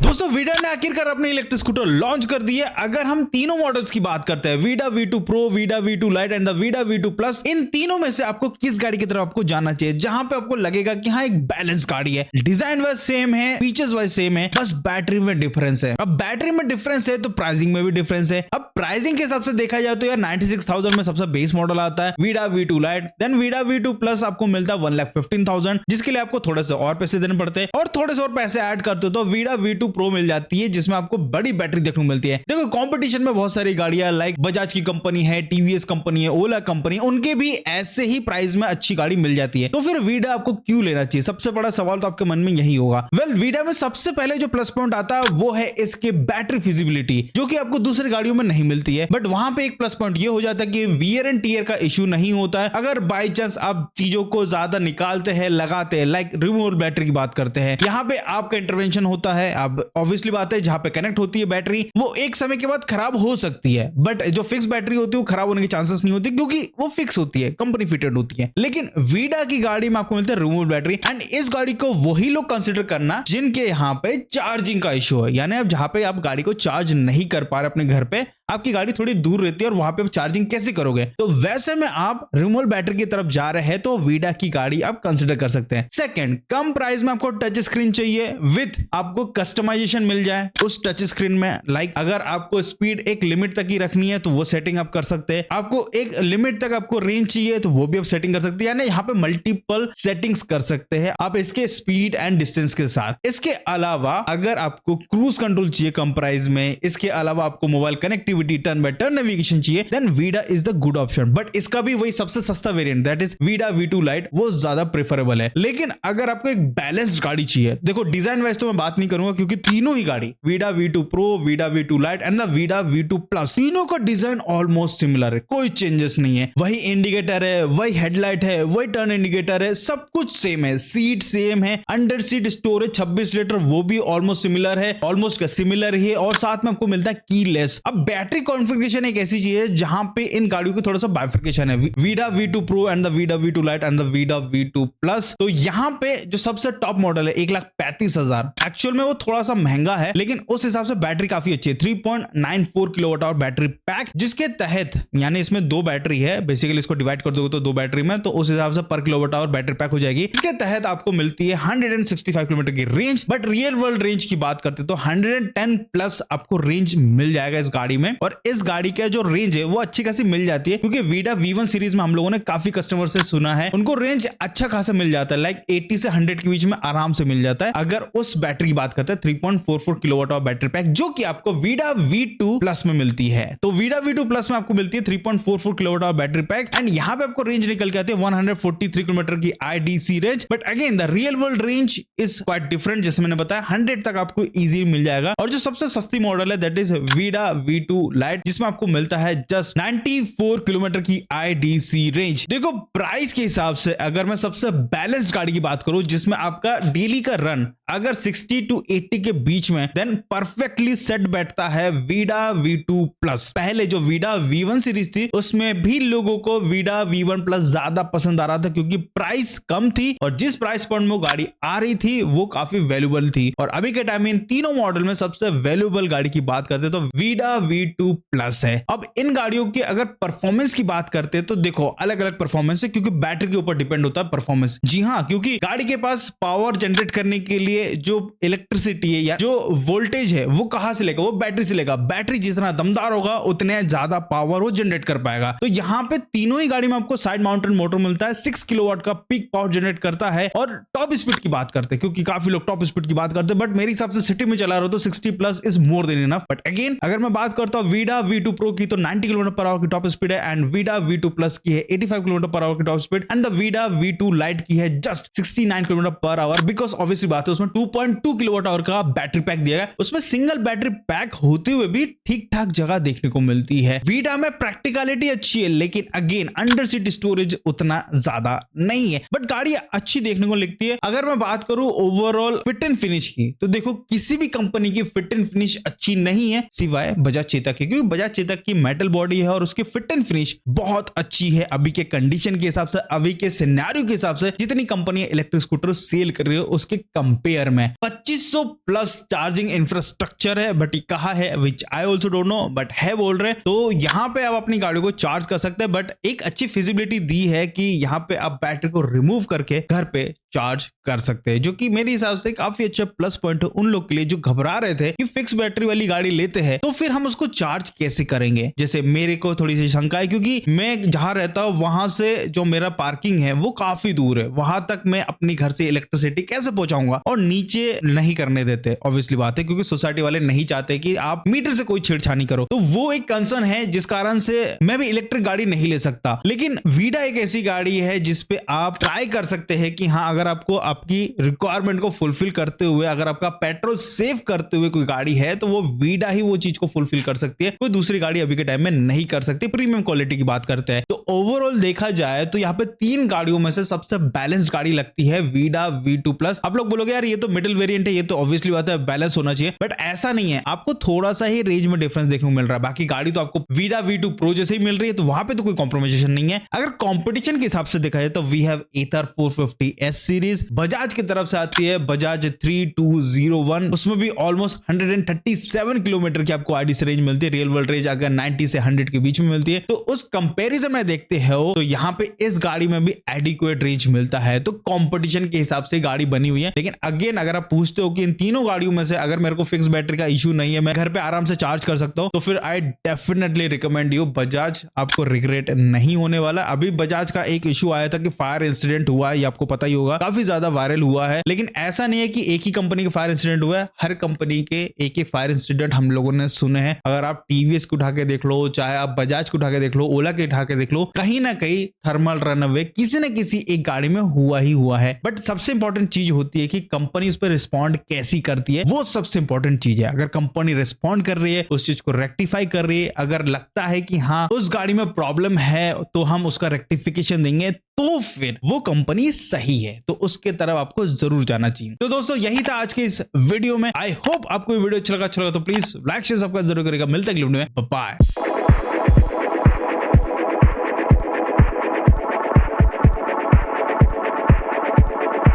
दोस्तों वीडा ने आखिरकार अपनी इलेक्ट्रिक स्कूटर लॉन्च कर दी है। अगर हम तीनों मॉडल्स की बात करते हैं, Vida V2 Pro, Vida V2 Lite and the Vida V2 Plus, इन तीनों में से आपको किस गाड़ी की तरफ आपको जाना चाहिए, जहां पे आपको लगेगा कि हाँ एक बैलेंस गाड़ी है, डिजाइन वाइज सेम है, फीचर्स वाइज सेम है, बस बैटरी में डिफरेंस है। अब बैटरी में डिफरेंस है तो प्राइसिंग में भी डिफरेंस है। अब प्राइसिंग के हिसाब से देखा जाए तो यार 96,000 में सबसे बेस मॉडल आता है Vida V2 Lite, then Vida V2 Plus आपको मिलता है 1,15,000, जिसके लिए आपको थोड़े से और पैसे देने पड़ते हैं, और थोड़े से और पैसे ऐड करते हो तो वीडा V2 Pro मिल जाती है, जिसमें आपको बड़ी बैटरी देखने को मिलती है। देखो कंपटीशन में बहुत सारी गाड़ियां लाइक बजाज की कंपनी है, टीवीएस कंपनी है, ओला कंपनी, उनके भी ऐसे ही प्राइस में अच्छी गाड़ी मिल जाती है। तो फिर वीडा आपको क्यों लेना चाहिए? सबसे बड़ा सवाल तो आपके मन में यही होगा। वेल, वीडा में सबसे पहले जो प्लस पॉइंट आता है वो है इसके बैटरी फिजिबिलिटी, जो कि आपको दूसरी गाड़ियों में नहीं मिलती है। बट वहां पे एक प्लस पॉइंट ये हो जाता है कि वियर एंड टियर का इश्यू नहीं होता है। अगर बाई चांस आप चीजों को ज्यादा निकालते हैं, लगाते हैं, लाइक रिमूवेबल बैटरी की बात करते हैं, यहाँ पे आपका इंटरवेंशन होता है। अब ऑब्वियसली बात है, जहां पे कनेक्ट होती है बैटरी वो एक समय के बाद खराब हो सकती है, बट जो फिक्स बैटरी होती है वो खराब होने के चांसेस नहीं होती, क्योंकि वो फिक्स होती है, कंपनी फिटेड होती है। लेकिन वीडा की गाड़ी में आपको मिलता है रिमूवेबल बैटरी, एंड इस गाड़ी को वही लोग कंसीडर करना जिनके यहाँ पे चार्जिंग का इश्यू है, यानी अब जहां पे आप गाड़ी को चार्ज नहीं कर पा रहे अपने घर पे, आपकी गाड़ी थोड़ी दूर रहती है और वहां पे आप चार्जिंग कैसे करोगे, तो वैसे में आप रिमूवेबल बैटरी की तरफ जा रहे हैं तो वीडा की गाड़ी आप कंसीडर कर सकते हैं। सेकंड, कम प्राइस में आपको टच स्क्रीन चाहिए विथ आपको कस्टमाइजेशन मिल जाए उस टच स्क्रीन में। लाइक अगर आपको स्पीड एक लिमिट तक ही रखनी है तो वो सेटिंग आप कर सकते हैं, आपको एक लिमिट तक आपको रेंज चाहिए तो वो भी आप सेटिंग कर सकते हैं, यानी यहाँ पे मल्टीपल सेटिंग्स कर सकते हैं आप इसके स्पीड एंड डिस्टेंस के साथ। इसके अलावा अगर आपको क्रूज कंट्रोल चाहिए कम प्राइस में, इसके अलावा आपको mobile connectivity, turn by turn navigation चाहिए, then Vida is the good option. But इसका भी वही सबसे सस्ता variant, that is Vida V2 Lite, वो ज्यादा प्रेफरेबल है। लेकिन अगर आपको एक बैलेंस्ड गाड़ी चाहिए, देखो डिजाइन वाइज तो मैं बात नहीं करूंगा क्योंकि तीनों ही गाड़ी Vida V2 Pro, Vida V2 Lite and the Vida V2 Plus, तीनों का डिजाइन ऑलमोस्ट सिमिलर है, कोई चेंजेस नहीं है। वही इंडिकेटर है, वही हेडलाइट है, वही टर्न इंडिकेटर है, सब कुछ सेम है, सीट सेम है, अंडर सीट स्टोरेज 26 लीटर वो भी ऑलमोस्ट सिमिलर है, ऑलमोस्ट सिमिलर ही है, और साथ में आपको मिलता है कीलेस। अब बैटरी कॉन्फ़िगरेशन एक ऐसी चीज है जहां पे इन गाड़ियों की थोड़ा सा बाइफिकेशन है, Vida V2 Pro and the Vida V2 Lite and the Vida V2 Plus। तो यहाँ पे जो सबसे टॉप मॉडल है 1,35,000, एक्चुअल में वो थोड़ा सा महंगा है, लेकिन उस हिसाब से बैटरी काफी अच्छी है, 3.94 किलोवाट आवर बैटरी पैक, जिसके तहत यानी इसमें दो बैटरी है, बेसिकली इसको डिवाइड कर दोगे तो दो बैटरी में, तो उस हिसाब से पर किलोवाट आवर बैटरी पैक हो जाएगी। इसके तहत आपको मिलती है 165 किलोमीटर की range, but real world range की बात करते तो 110 प्लस आपको रेंज मिल जाएगा इस गाड़ी में। और इस गाड़ी का जो रेंज है वो अच्छी खासी मिल जाती है, क्योंकि वीडा V1 सीरीज में हम लोगों ने काफी कस्टमर से सुना है उनको रेंज अच्छा खासा मिल जाता है, लाइक 80 से 100 के बीच में आराम से मिल जाता है। अगर उस बैटरी की बात करते हैं 3.44 किलोवाट आवर बैटरी पैक, जो कि आपको वीडा V2 Plus में मिलती है। तो वीडा V2 Plus में आपको मिलती है 3.44 kilowatt hour battery pack, and यहाँ पे आपको रेंज निकल के आती है 143 किलोमीटर की IDC range. But again the real world range is quite different, जैसे मैंने बताया 100 तक आपको इजी मिल जाएगा। और जो सबसे सस्ती मॉडल है that is Vida V2 Lite, जिसमें आपको मिलता है जस्ट 94 किलोमीटर की IDC रेंज। देखो प्राइस के हिसाब से अगर मैं सबसे बैलेंस्ड गाड़ी की बात करूं जिसमें आपका डेली का रन अगर 60 to 80 के बीच में, देन परफेक्टली सेट बैठता है वीडा V2 Plus। पहले जो वीडा V1 सीरीज थी उसमें भी लोगों को वीडा V1 Plus ज्यादा पसंद आ रहा था, क्योंकि प्राइस कम थी और जिस प्राइस पॉइंट में वो गाड़ी आ रही थी वो काफी वैल्यूबल थी। और अभी के टाइम में इन तीनों मॉडल में सबसे वैल्यूबल गाड़ी की बात करते तो वीडा V2 Plus है। अब इन गाड़ियों की अगर परफॉर्मेंस की बात करते तो देखो अलग अलग परफॉर्मेंस है, क्योंकि बैटरी के ऊपर डिपेंड होता है परफॉर्मेंस। जी हाँ, क्योंकि गाड़ी के पास पावर जनरेट करने के लिए जो इलेक्ट्रिसिटी है या जो वोल्टेज है वो कहां से लेगा, वो बैटरी से लेगा। बैटरी जितना दमदार होगा उतने ज्यादा पावर वो जनरेट कर पाएगा। तो यहाँ पे तीनों ही गाड़ी में आपको साइड माउंटेड मोटर मिलता है, 6 किलोवाट का पीक पावर जनरेट करता है। और टॉप स्पीड की बात करते हैं, क्योंकि काफी लोग टॉप स्पीड की बात करते हैं, बट मेरे हिसाब से सिटी में चला रहा हो तो 60 plus is more than enough. But again अगर मैं बात करता हूँ वीडा V2 Pro की तो 90 किलोमीटर पर आवर की टॉप स्पीड है, एंड वीडा V2 Plus की है 85 किलोमीटर पर आवर की top speed, and the Vida V2 Lite की है just 69 kilometre per hour. Because obviously बात है उसमें 2.2 किलोवाट आवर का बैटरी पैक दिया गया, उसमें सिंगल बैटरी पैक होते हुए भी ठीक ठाक जगह देखने को मिलती है। वीडा में प्रैक्टिकलिटी अच्छी है, लेकिन अगेन अंडर सीट स्टोरेज उतना ज्यादा नहीं है, बट गाड़ी अच्छी देखने को लगती है। अगर मैं बात करूं ओवरऑल फिट एंड फिनिश की, तो देखो किसी भी कंपनी की फिट एंड फिनिश अच्छी नहीं है सिवाय बजाज चेतक चेतक है, क्योंकि बजाज चेतक की मेटल बॉडी है और उसकी फिट एंड फिनिश बहुत अच्छी है अभी के कंडीशन के हिसाब से, अभी के सिनेरियो के हिसाब से जितनी कंपनियां इलेक्ट्रिक स्कूटर सेल कर रही है उसके कंपेयर में। 2500 प्लस चार्जिंग इंफ्रास्ट्रक्चर है, बट कहा है which I also don't know, but है बोल रहे। तो यहाँ पे आप अपनी गाड़ी को चार्ज कर सकते हैं, बट एक अच्छी फिजिबिलिटी दी है कि यहाँ पे आप बैटरी को रिमूव करके घर पे चार्ज कर सकते हैं, जो कि मेरे हिसाब से काफी अच्छा प्लस पॉइंट है उन लोग के लिए जो घबरा रहे थे कि फिक्स बैटरी वाली गाड़ी लेते हैं तो फिर हम उसको चार्ज कैसे करेंगे। जैसे मेरे को थोड़ी सी शंका है, क्योंकि मैं जहां रहता हूं वहां से जो मेरा पार्किंग है वो काफी दूर है, वहां तक मैं अपनी घर से इलेक्ट्रिसिटी कैसे पहुंचाऊंगा, और नीचे नहीं करने देते ऑब्वियसली बात है, क्योंकि सोसाइटी वाले नहीं चाहते कि आप मीटर से कोई छेड़छानी करो। तो वो एक कंसर्न है जिस कारण से मैं भी इलेक्ट्रिक गाड़ी नहीं ले सकता। लेकिन वीडा एक ऐसी गाड़ी है जिसपे आप ट्राई कर सकते हैं कि हाँ, अगर आपको आपकी रिक्वायरमेंट को फुलफिल करते हुए, अगर आपका पेट्रोल सेव करते हुए कोई गाड़ी है तो वो वीडा ही वो चीज को फुलफिल कर सकती है, कोई दूसरी गाड़ी अभी के टाइम में नहीं कर सकती। प्रीमियम क्वालिटी की बात करते हैं तो ओवरऑल देखा जाए तो यहाँ पे 3 गाड़ियों में से सबसे बैलेंस्ड गाड़ी लगती है वीडा V2 प्लस। आप लोग बोलोगे यार ये तो मिडिल वेरिएंट है, ये तो ऑब्वियसली बात है बैलेंस होना चाहिए, बट ऐसा नहीं है, आपको थोड़ा सा ही रेंज में डिफरेंस देखने को मिल रहा है। बाकी गाड़ी तो आपको वीडा V2 प्रो जैसे ही मिल रही है, तो वहां पे तो कोई कॉम्प्रोमाइजेशन नहीं है। अगर कंपटीशन के हिसाब से देखा जाए तो we have Ather 450S series Bajaj की तरफ से आती है, बजाज 3201, उसमें भी ऑलमोस्ट 137 किलोमीटर की आपको आईडी से रेंज मिलती है। रियल वर्ल्ड रेंज अगर 90 से 100 के बीच में मिलती है, तो उस कंपैरिजन में देखते हो तो यहाँ पे इस गाड़ी में भी एडिक्वेट रेंज मिलता है। तो कंपटीशन के हिसाब से गाड़ी बनी हुई है। लेकिन अगेन अगर आप पूछते हो कि इन तीनों गाड़ियों में से अगर मेरे को फिक्स बैटरी का इशू नहीं है, मैं घर पे आराम से चार्ज कर सकता हूं, तो फिर I definitely recommend you Bajaj. आपको रिग्रेट नहीं होने वाला। अभी बजाज का एक इशू आया था कि फायर इंसिडेंट हुआ है, ये आपको पता ही होगा, काफी ज्यादा वायरल हुआ है। लेकिन ऐसा नहीं है कि एक ही कंपनी के फायर इंसिडेंट हुआ है, हर कंपनी के एक एक फायर इंसिडेंट हम लोगों ने सुने हैं। अगर आप टीवीएस को उठा के देख लो, चाहे आप बजाज को उठा के देख लो, ओला के उठा के देख लो, कहीं ना कहीं थर्मल रनअवे किसी न किसी एक गाड़ी में हुआ ही हुआ है। बट सबसे इंपॉर्टेंट चीज होती है कि कंपनी उस पर रिस्पॉन्ड कैसी करती है, वो सबसे इंपॉर्टेंट चीज है। अगर कंपनी रिस्पॉन्ड कर रही है, उस चीज को रेक्टिफाई कर रही है, अगर लगता है कि हाँ उस गाड़ी में प्रॉब्लम है तो हम उसका रेक्टिफिकेशन देंगे, तो फिर वो कंपनी सही है, तो उसके तरफ आपको जरूर जाना चाहिए। तो दोस्तों यही था आज के इस वीडियो में। आई होप आपको वीडियो अच्छा लगा तो प्लीज लाइक शेयर सब्सक्राइब जरूर करेगा। मिलते हैं अगले वीडियो में, बाय।